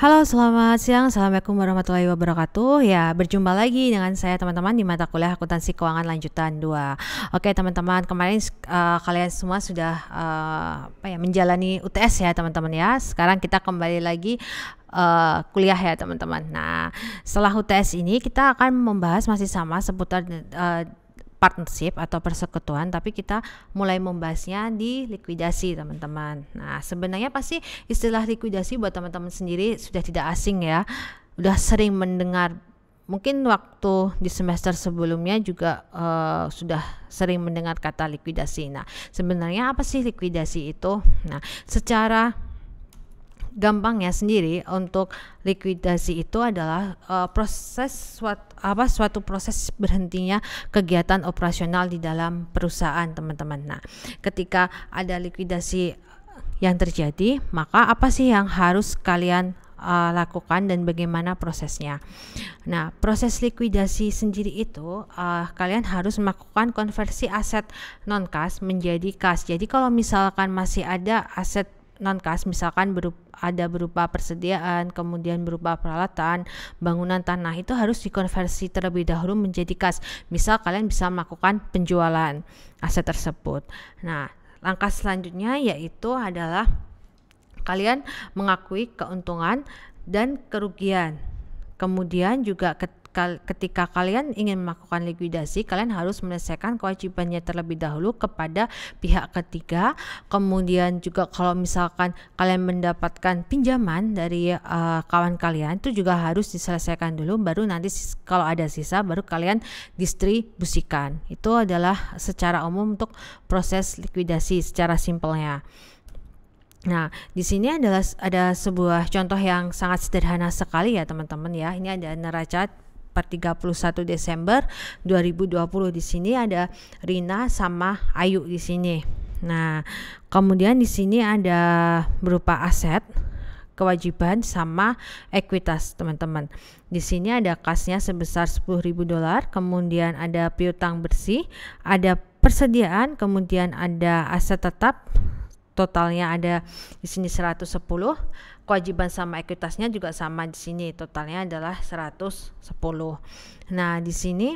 Halo, selamat siang. Assalamualaikum warahmatullahi wabarakatuh. Ya, berjumpa lagi dengan saya teman-teman di mata kuliah Akuntansi Keuangan Lanjutan 2. Oke, teman-teman, kemarin kalian semua sudah menjalani UTS ya, teman-teman ya. Sekarang kita kembali lagi kuliah ya, teman-teman. Nah, setelah UTS ini kita akan membahas masih sama seputar partnership atau persekutuan, tapi kita mulai membahasnya di likuidasi, teman-teman. Nah, sebenarnya pasti istilah likuidasi buat teman-teman sendiri sudah tidak asing ya, udah sering mendengar. Mungkin waktu di semester sebelumnya juga sudah sering mendengar kata likuidasi. Nah, sebenarnya apa sih likuidasi itu? Nah, secara gampangnya sendiri untuk likuidasi itu adalah suatu proses berhentinya kegiatan operasional di dalam perusahaan, teman-teman. Nah, ketika ada likuidasi yang terjadi, maka apa sih yang harus kalian lakukan dan bagaimana prosesnya? Nah, proses likuidasi sendiri itu kalian harus melakukan konversi aset non kas menjadi kas. Jadi kalau misalkan masih ada aset non kas, misalkan berupa persediaan, kemudian berupa peralatan, bangunan, tanah, itu harus dikonversi terlebih dahulu menjadi kas. Misal kalian bisa melakukan penjualan aset tersebut. Nah, langkah selanjutnya yaitu adalah kalian mengakui keuntungan dan kerugian. Kemudian juga ketika kalian ingin melakukan likuidasi, kalian harus menyelesaikan kewajibannya terlebih dahulu kepada pihak ketiga. Kemudian juga kalau misalkan kalian mendapatkan pinjaman dari kawan kalian, itu juga harus diselesaikan dulu, baru nanti kalau ada sisa baru kalian distribusikan. Itu adalah secara umum untuk proses likuidasi secara simpelnya. Nah, di sini ada sebuah contoh yang sangat sederhana sekali ya, teman-teman ya. Ini ada neraca per 31 Desember 2020. Di sini ada Rina sama Ayu di sini. Nah, kemudian di sini ada berupa aset, kewajiban sama ekuitas, teman-teman. Di sini ada kasnya sebesar $10.000, kemudian ada piutang bersih, ada persediaan, kemudian ada aset tetap. Totalnya ada di sini 110. Kewajiban sama ekuitasnya juga sama di sini. Totalnya adalah 110. Nah, di sini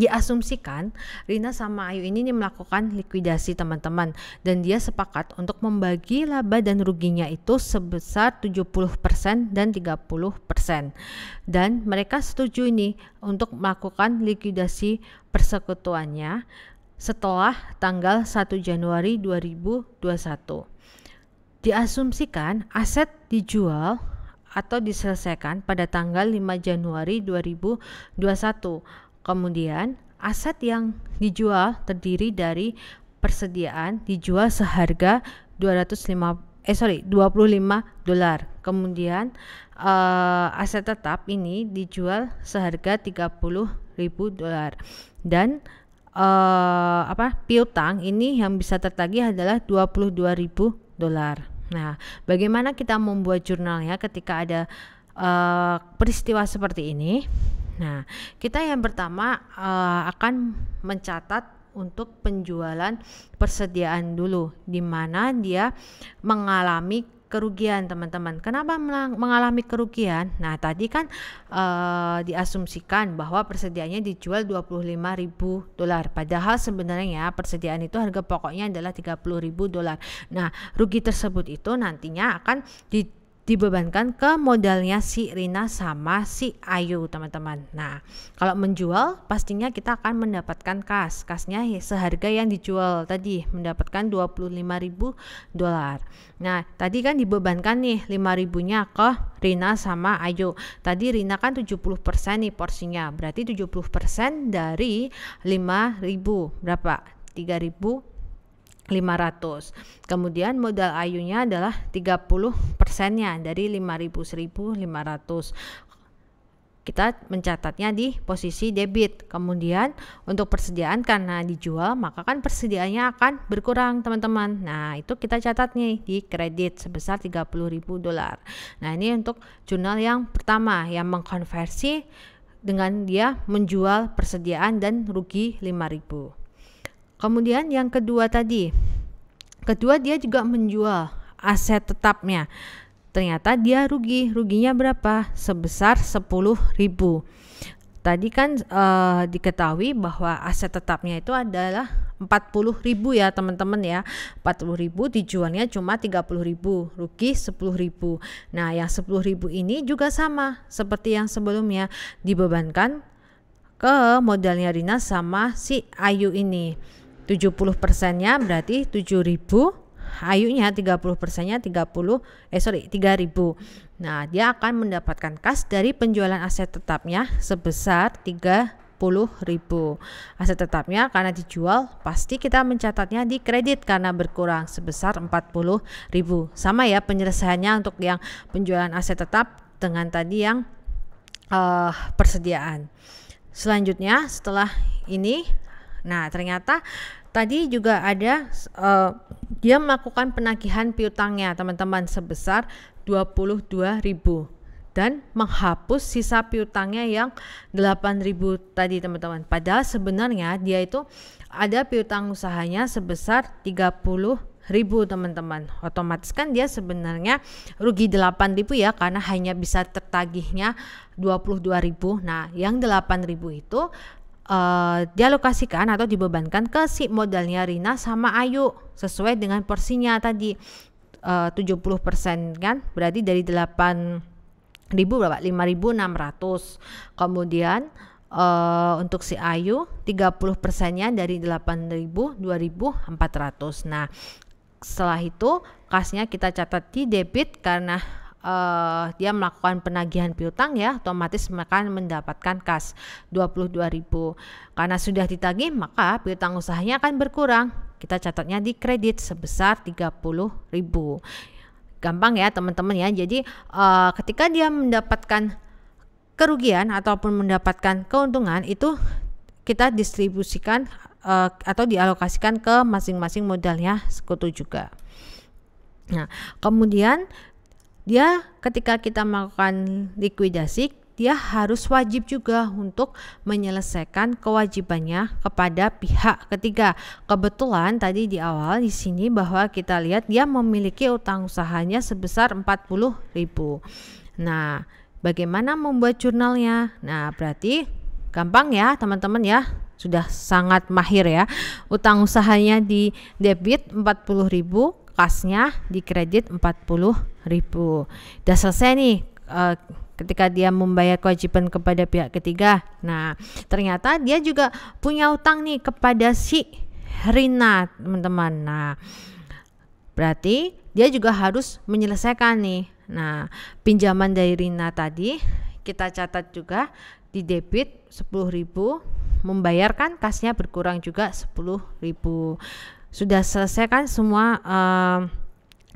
diasumsikan Rina sama Ayu ini melakukan likuidasi, teman-teman, dan dia sepakat untuk membagi laba dan ruginya itu sebesar 70% dan 30%. Dan mereka setuju ini untuk melakukan likuidasi persekutuannya setelah tanggal 1 Januari 2021. Diasumsikan aset dijual atau diselesaikan pada tanggal 5 Januari 2021. Kemudian aset yang dijual terdiri dari persediaan dijual seharga $25. Kemudian aset tetap ini dijual seharga $30.000 dan piutang ini yang bisa tertagih adalah $22.000. Nah, bagaimana kita membuat jurnalnya ketika ada peristiwa seperti ini? Nah, kita yang pertama akan mencatat untuk penjualan persediaan dulu, di mana dia mengalami kerugian, teman-teman. Kenapa mengalami kerugian? Nah, tadi kan diasumsikan bahwa persediaannya dijual $25.000, padahal sebenarnya persediaan itu harga pokoknya adalah $30.000. Nah, rugi tersebut itu nantinya akan dibebankan ke modalnya si Rina sama si Ayu, teman-teman. Nah, kalau menjual pastinya kita akan mendapatkan kasnya seharga yang dijual tadi, mendapatkan $25.000. Nah, tadi kan dibebankan nih 5.000-nya ke Rina sama Ayu. Tadi Rina kan 70% nih porsinya, berarti 70% dari 5.000 berapa? 3.500. Kemudian modal Ayunya adalah 30%-nya dari 1.500. Kita mencatatnya di posisi debit. Kemudian untuk persediaan karena dijual, maka kan persediaannya akan berkurang, teman-teman. Nah, itu kita catat nih di kredit sebesar $30.000. Nah, ini untuk jurnal yang pertama yang mengkonversi dengan dia menjual persediaan dan rugi 5.000. Kemudian yang kedua tadi, dia juga menjual aset tetapnya. ternyata dia ruginya berapa? Sebesar 10.000. Tadi kan diketahui bahwa aset tetapnya itu adalah 40.000 ya teman-teman ya. 40.000 dijualnya cuma 30.000, rugi 10.000. Nah, yang 10.000 ini juga sama seperti yang sebelumnya, dibebankan ke modalnya Rina sama si Ayu ini. 70%-nya berarti 7.000, Ayunya 30%-nya 3.000. Nah, dia akan mendapatkan kas dari penjualan aset tetapnya sebesar 30.000. Aset tetapnya karena dijual, pasti kita mencatatnya di kredit karena berkurang sebesar 40.000. Sama ya penyelesaiannya untuk yang penjualan aset tetap dengan tadi yang persediaan. Selanjutnya setelah ini, nah ternyata tadi juga ada dia melakukan penagihan piutangnya teman-teman sebesar 22.000 dan menghapus sisa piutangnya yang 8.000 tadi teman-teman. Padahal sebenarnya dia itu ada piutang usahanya sebesar 30.000 teman-teman. Otomatis kan dia sebenarnya rugi 8.000 ya, karena hanya bisa tertagihnya 22.000. Nah, yang 8.000 itu dialokasikan atau dibebankan ke si modalnya Rina sama Ayu sesuai dengan porsinya tadi 70% kan, berarti dari 8.000 berapa? 5.600. Kemudian untuk si Ayu 30%-nya dari 8.000 2.400. Nah, setelah itu kasnya kita catat di debit karena dia melakukan penagihan piutang ya, otomatis akan mendapatkan kas 22.000. Karena sudah ditagih, maka piutang usahanya akan berkurang. Kita catatnya di kredit sebesar 30.000. Gampang ya teman-teman ya. Jadi ketika dia mendapatkan kerugian ataupun mendapatkan keuntungan, itu kita distribusikan atau dialokasikan ke masing-masing modalnya sekutu juga. Nah, kemudian dia ketika kita melakukan likuidasi, dia harus wajib juga untuk menyelesaikan kewajibannya kepada pihak ketiga. Kebetulan tadi di awal di sini bahwa kita lihat dia memiliki utang usahanya sebesar 40.000. Nah, bagaimana membuat jurnalnya? Nah, berarti gampang ya teman-teman ya. Sudah sangat mahir ya. Utang usahanya di debit 40.000, kasnya di kredit 40.000. Udah selesai nih ketika dia membayar kewajiban kepada pihak ketiga. Nah, ternyata dia juga punya utang nih kepada si Rina, teman-teman. Nah, berarti dia juga harus menyelesaikan nih. Nah, pinjaman dari Rina tadi kita catat juga di debit 10.000, membayarkan kasnya berkurang juga 10.000. Sudah selesai kan semua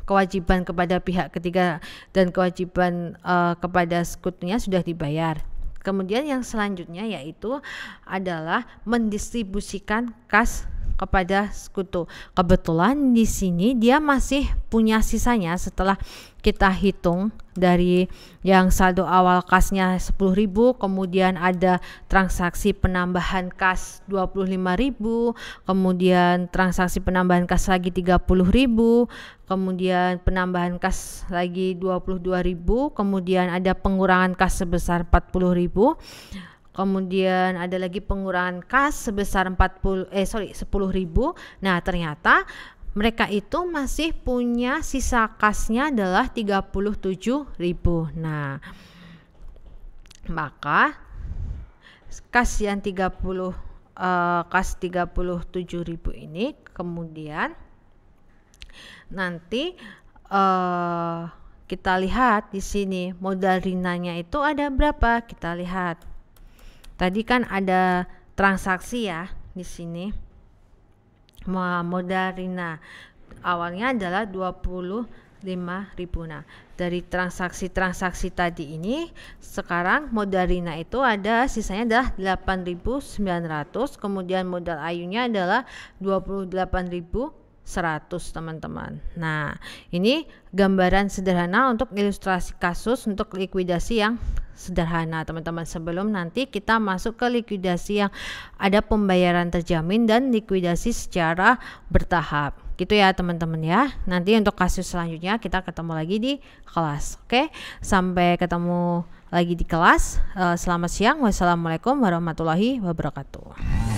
kewajiban kepada pihak ketiga dan kewajiban kepada sekutunya sudah dibayar. Kemudian yang selanjutnya yaitu adalah mendistribusikan kas kepada sekutu. Kebetulan di sini dia masih punya sisanya setelah kita hitung dari yang saldo awal kasnya 10.000, kemudian ada transaksi penambahan kas 25.000, kemudian transaksi penambahan kas lagi 30.000, kemudian penambahan kas lagi 22.000, kemudian ada pengurangan kas sebesar 40.000. Kemudian ada lagi pengurangan kas sebesar 10.000. Nah, ternyata mereka itu masih punya sisa kasnya adalah 37.000. Nah, maka kas yang 37.000 ini kemudian nanti kita lihat di sini modal Rinanya itu ada berapa? Kita lihat. Tadi kan ada transaksi ya di sini. Modal Rina awalnya adalah 25.000. Nah, dari transaksi tadi ini sekarang modal Rina itu ada sisanya adalah 8.900, kemudian modal Ayunya adalah 28.100 teman-teman. Nah, ini gambaran sederhana untuk ilustrasi kasus untuk likuidasi yang sederhana teman-teman, sebelum nanti kita masuk ke likuidasi yang ada pembayaran terjamin dan likuidasi secara bertahap. gitu ya teman-teman ya. Nanti untuk kasus selanjutnya kita ketemu lagi di kelas. Oke, sampai ketemu lagi di kelas. Selamat siang. Wassalamualaikum warahmatullahi wabarakatuh.